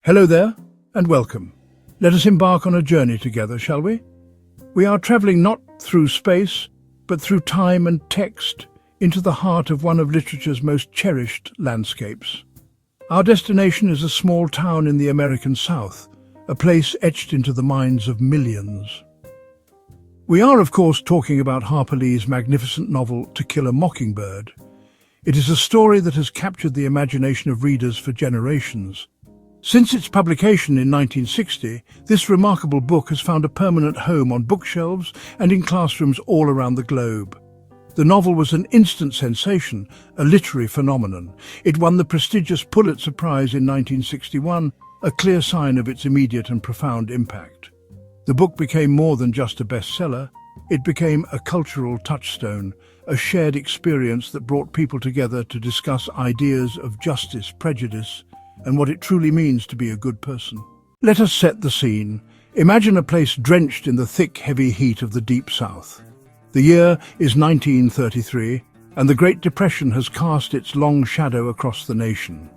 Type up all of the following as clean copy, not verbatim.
Hello there, and welcome. Let us embark on a journey together, shall we? We are traveling not through space, but through time and text, into the heart of one of literature's most cherished landscapes. Our destination is a small town in the American South, a place etched into the minds of millions. We are, of course, talking about Harper Lee's magnificent novel To Kill a Mockingbird. It is a story that has captured the imagination of readers for generations. Since its publication in 1960, this remarkable book has found a permanent home on bookshelves and in classrooms all around the globe. The novel was an instant sensation, a literary phenomenon. It won the prestigious Pulitzer Prize in 1961, a clear sign of its immediate and profound impact. The book became more than just a bestseller. It became a cultural touchstone, a shared experience that brought people together to discuss ideas of justice, prejudice, and what it truly means to be a good person. Let us set the scene. Imagine a place drenched in the thick, heavy heat of the Deep South. The year is 1933, and the Great Depression has cast its long shadow across the nation.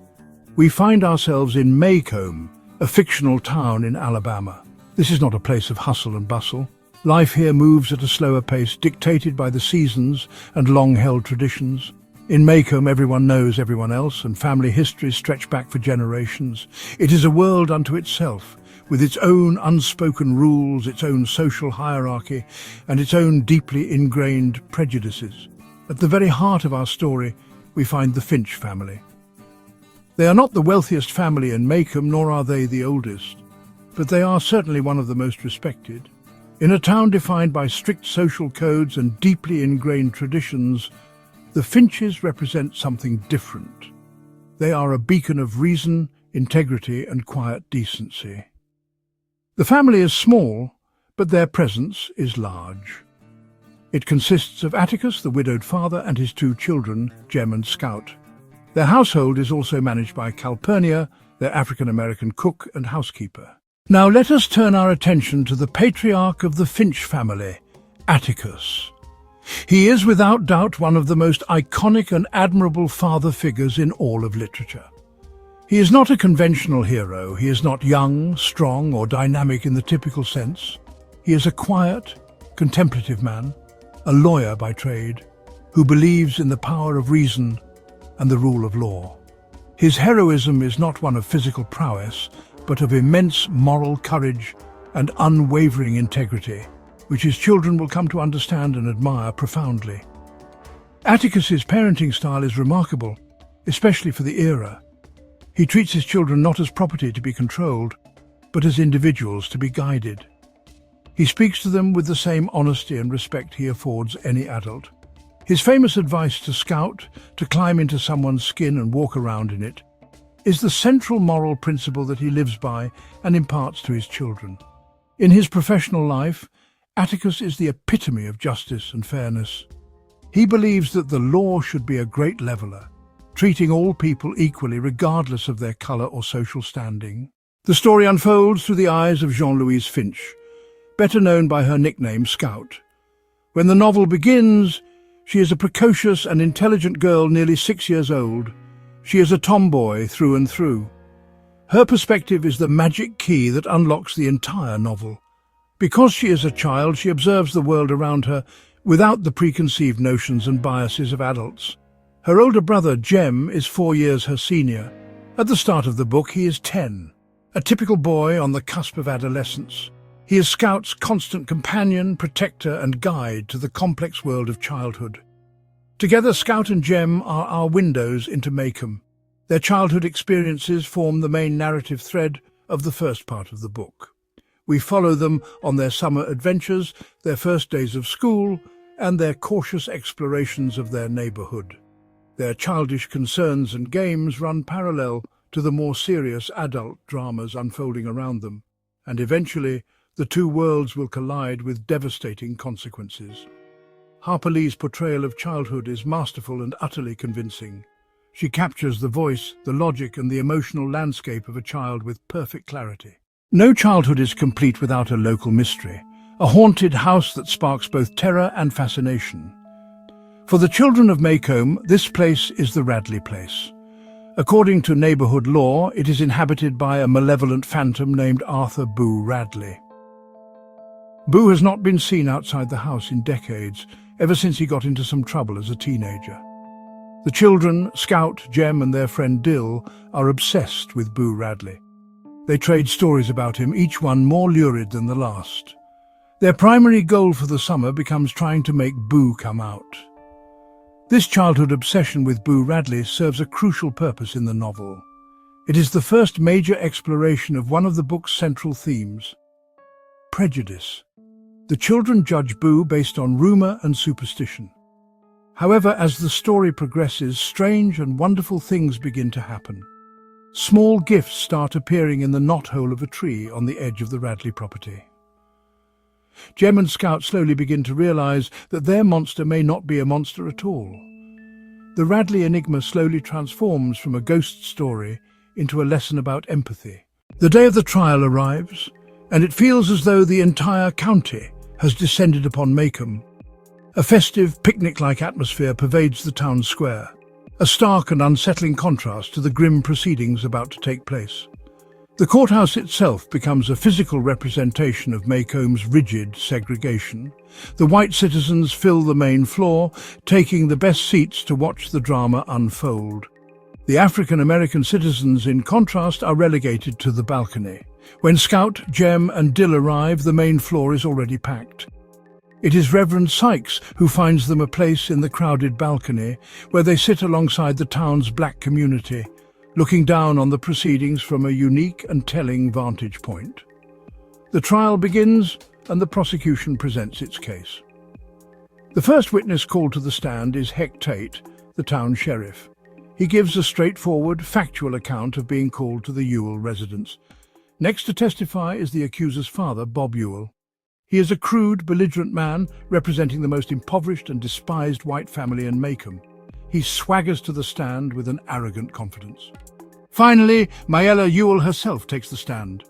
We find ourselves in Maycomb, a fictional town in Alabama. This is not a place of hustle and bustle. Life here moves at a slower pace, dictated by the seasons and long-held traditions. In Maycomb, everyone knows everyone else, and family histories stretch back for generations. It is a world unto itself, with its own unspoken rules, its own social hierarchy, and its own deeply ingrained prejudices. At the very heart of our story, we find the Finch family. They are not the wealthiest family in Maycomb, nor are they the oldest, but they are certainly one of the most respected. In a town defined by strict social codes and deeply ingrained traditions, the Finches represent something different. They are a beacon of reason, integrity, and quiet decency. The family is small, but their presence is large. It consists of Atticus, the widowed father, and his two children, Jem and Scout. Their household is also managed by Calpurnia, their African-American cook and housekeeper. Now let us turn our attention to the patriarch of the Finch family, Atticus. He is without doubt one of the most iconic and admirable father figures in all of literature. He is not a conventional hero. He is not young, strong, or dynamic in the typical sense. He is a quiet, contemplative man, a lawyer by trade, who believes in the power of reason and the rule of law. His heroism is not one of physical prowess, but of immense moral courage and unwavering integrity, which his children will come to understand and admire profoundly. Atticus's parenting style is remarkable, especially for the era. He treats his children not as property to be controlled, but as individuals to be guided. He speaks to them with the same honesty and respect he affords any adult. His famous advice to Scout, to climb into someone's skin and walk around in it, is the central moral principle that he lives by and imparts to his children. In his professional life, Atticus is the epitome of justice and fairness. He believes that the law should be a great leveler, treating all people equally regardless of their colour or social standing. The story unfolds through the eyes of Jean-Louise Finch, better known by her nickname Scout. When the novel begins, she is a precocious and intelligent girl nearly 6 years old. She is a tomboy through and through. Her perspective is the magic key that unlocks the entire novel. Because she is a child, she observes the world around her without the preconceived notions and biases of adults. Her older brother, Jem, is 4 years her senior. At the start of the book, he is 10, a typical boy on the cusp of adolescence. He is Scout's constant companion, protector, and guide to the complex world of childhood. Together, Scout and Jem are our windows into Maycomb. Their childhood experiences form the main narrative thread of the first part of the book. We follow them on their summer adventures, their first days of school, and their cautious explorations of their neighbourhood. Their childish concerns and games run parallel to the more serious adult dramas unfolding around them, and eventually the two worlds will collide with devastating consequences. Harper Lee's portrayal of childhood is masterful and utterly convincing. She captures the voice, the logic, and the emotional landscape of a child with perfect clarity. No childhood is complete without a local mystery, a haunted house that sparks both terror and fascination. For the children of Maycomb, this place is the Radley Place, According to neighborhood law, it is inhabited by a malevolent phantom named Arthur Boo Radley. Boo has not been seen outside the house in decades, ever since he got into some trouble as a teenager. The children, Scout, Jem and their friend Dill, are obsessed with Boo Radley. They trade stories about him, each one more lurid than the last. Their primary goal for the summer becomes trying to make Boo come out. This childhood obsession with Boo Radley serves a crucial purpose in the novel. It is the first major exploration of one of the book's central themes: prejudice. The children judge Boo based on rumor and superstition. However, as the story progresses, strange and wonderful things begin to happen. Small gifts start appearing in the knothole of a tree on the edge of the Radley property. Jem and Scout slowly begin to realize that their monster may not be a monster at all. The Radley enigma slowly transforms from a ghost story into a lesson about empathy. The day of the trial arrives, and it feels as though the entire county has descended upon Maycomb. A festive, picnic-like atmosphere pervades the town square, a stark and unsettling contrast to the grim proceedings about to take place. The courthouse itself becomes a physical representation of Maycomb's rigid segregation. The white citizens fill the main floor, taking the best seats to watch the drama unfold. The African-American citizens, in contrast, are relegated to the balcony. When Scout, Jem and Dill arrive, the main floor is already packed. It is Reverend Sykes who finds them a place in the crowded balcony, where they sit alongside the town's black community, looking down on the proceedings from a unique and telling vantage point. The trial begins, and the prosecution presents its case. The first witness called to the stand is Heck Tate, the town sheriff. He gives a straightforward, factual account of being called to the Ewell residence. Next to testify is the accuser's father, Bob Ewell. He is a crude, belligerent man representing the most impoverished and despised white family in Maycomb. He swaggers to the stand with an arrogant confidence. Finally, Mayella Ewell herself takes the stand.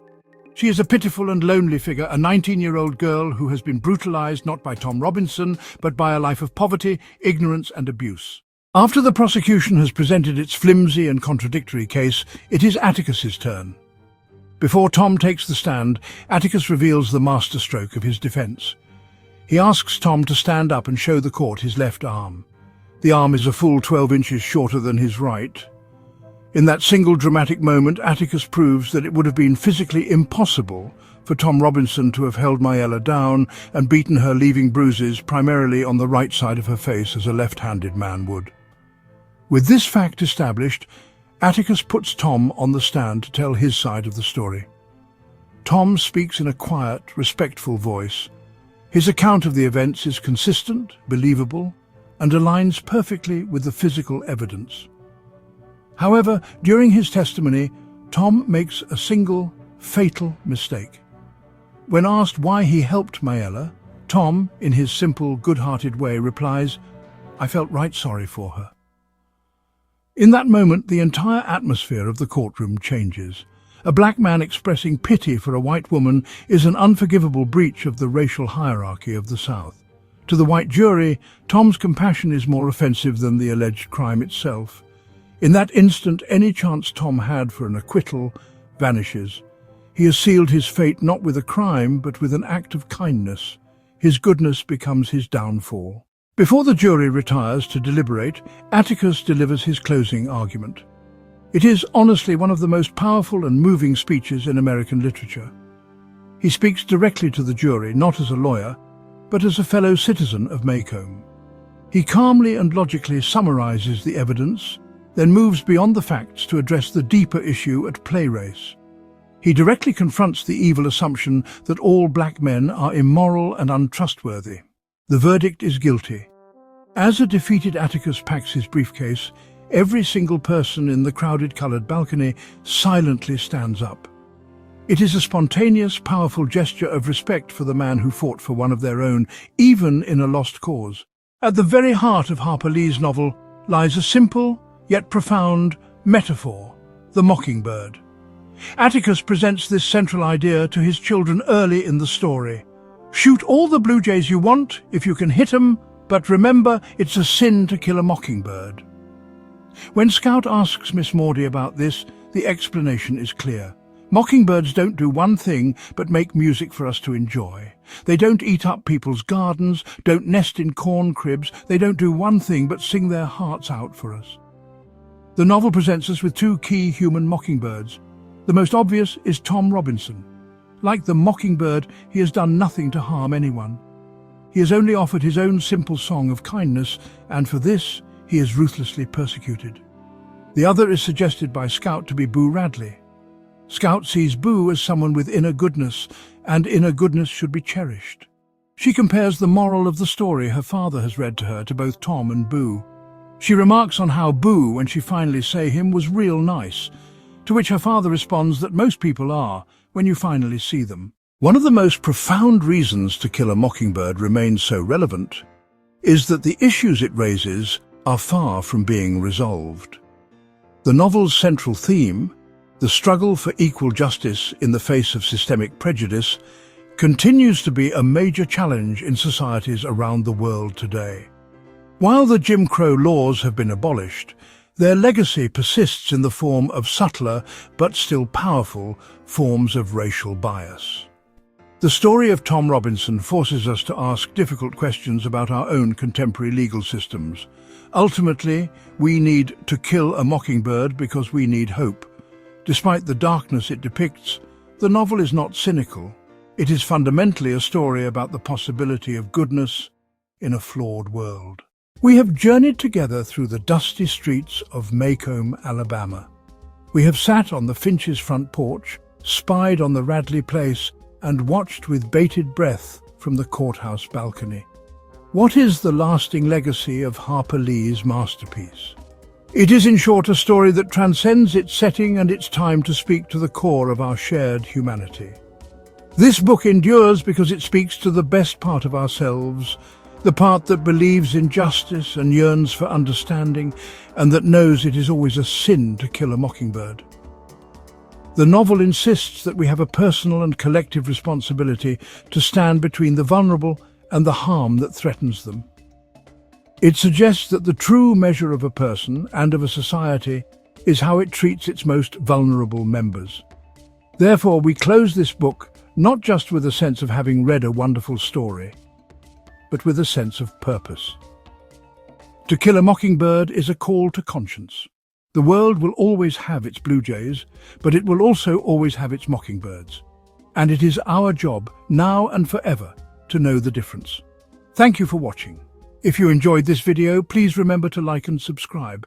She is a pitiful and lonely figure, a 19-year-old girl who has been brutalized not by Tom Robinson, but by a life of poverty, ignorance and abuse. After the prosecution has presented its flimsy and contradictory case, it is Atticus's turn. Before Tom takes the stand, Atticus reveals the masterstroke of his defense. He asks Tom to stand up and show the court his left arm. The arm is a full 12 inches shorter than his right. In that single dramatic moment, Atticus proves that it would have been physically impossible for Tom Robinson to have held Mayella down and beaten her, leaving bruises primarily on the right side of her face as a left-handed man would. With this fact established, Atticus puts Tom on the stand to tell his side of the story. Tom speaks in a quiet, respectful voice. His account of the events is consistent, believable, and aligns perfectly with the physical evidence. However, during his testimony, Tom makes a single, fatal mistake. When asked why he helped Mayella, Tom, in his simple, good-hearted way, replies, "I felt right sorry for her." In that moment, the entire atmosphere of the courtroom changes. A black man expressing pity for a white woman is an unforgivable breach of the racial hierarchy of the South. To the white jury, Tom's compassion is more offensive than the alleged crime itself. In that instant, any chance Tom had for an acquittal vanishes. He has sealed his fate not with a crime, but with an act of kindness. His goodness becomes his downfall. Before the jury retires to deliberate, Atticus delivers his closing argument. It is honestly one of the most powerful and moving speeches in American literature. He speaks directly to the jury, not as a lawyer, but as a fellow citizen of Maycomb. He calmly and logically summarizes the evidence, then moves beyond the facts to address the deeper issue at play: race. He directly confronts the evil assumption that all black men are immoral and untrustworthy. The verdict is guilty. As a defeated Atticus packs his briefcase, every single person in the crowded colored balcony silently stands up. It is a spontaneous, powerful gesture of respect for the man who fought for one of their own, even in a lost cause. At the very heart of Harper Lee's novel lies a simple, yet profound, metaphor: the mockingbird. Atticus presents this central idea to his children early in the story. Shoot all the blue jays you want if you can hit them, but remember, it's a sin to kill a mockingbird. When Scout asks Miss Maudie about this, the explanation is clear. Mockingbirds don't do one thing but make music for us to enjoy. They don't eat up people's gardens, don't nest in corn cribs, they don't do one thing but sing their hearts out for us. The novel presents us with two key human mockingbirds. The most obvious is Tom Robinson. Like the mockingbird, he has done nothing to harm anyone. He has only offered his own simple song of kindness, and for this he is ruthlessly persecuted. The other is suggested by Scout to be Boo Radley. Scout sees Boo as someone with inner goodness, and inner goodness should be cherished. She compares the moral of the story her father has read to her to both Tom and Boo. She remarks on how Boo, when she finally saw him, was real nice, to which her father responds that most people are when you finally see them. One of the most profound reasons To Kill a Mockingbird remains so relevant is that the issues it raises are far from being resolved. The novel's central theme, the struggle for equal justice in the face of systemic prejudice, continues to be a major challenge in societies around the world today. While the Jim Crow laws have been abolished, their legacy persists in the form of subtler but still powerful forms of racial bias. The story of Tom Robinson forces us to ask difficult questions about our own contemporary legal systems. Ultimately, we need to kill a mockingbird because we need hope. Despite the darkness it depicts, the novel is not cynical. It is fundamentally a story about the possibility of goodness in a flawed world. We have journeyed together through the dusty streets of Macomb, Alabama. We have sat on the Finch's front porch, spied on the Radley place, and watched with bated breath from the courthouse balcony. What is the lasting legacy of Harper Lee's masterpiece? It is, in short, a story that transcends its setting and its time to speak to the core of our shared humanity. This book endures because it speaks to the best part of ourselves, the part that believes in justice and yearns for understanding, and that knows it is always a sin to kill a mockingbird. The novel insists that we have a personal and collective responsibility to stand between the vulnerable and the harm that threatens them. It suggests that the true measure of a person and of a society is how it treats its most vulnerable members. Therefore, we close this book not just with a sense of having read a wonderful story, but with a sense of purpose. To Kill a Mockingbird is a call to conscience. The world will always have its blue jays, but it will also always have its mockingbirds. And it is our job, now and forever, to know the difference. Thank you for watching. If you enjoyed this video, please remember to like and subscribe.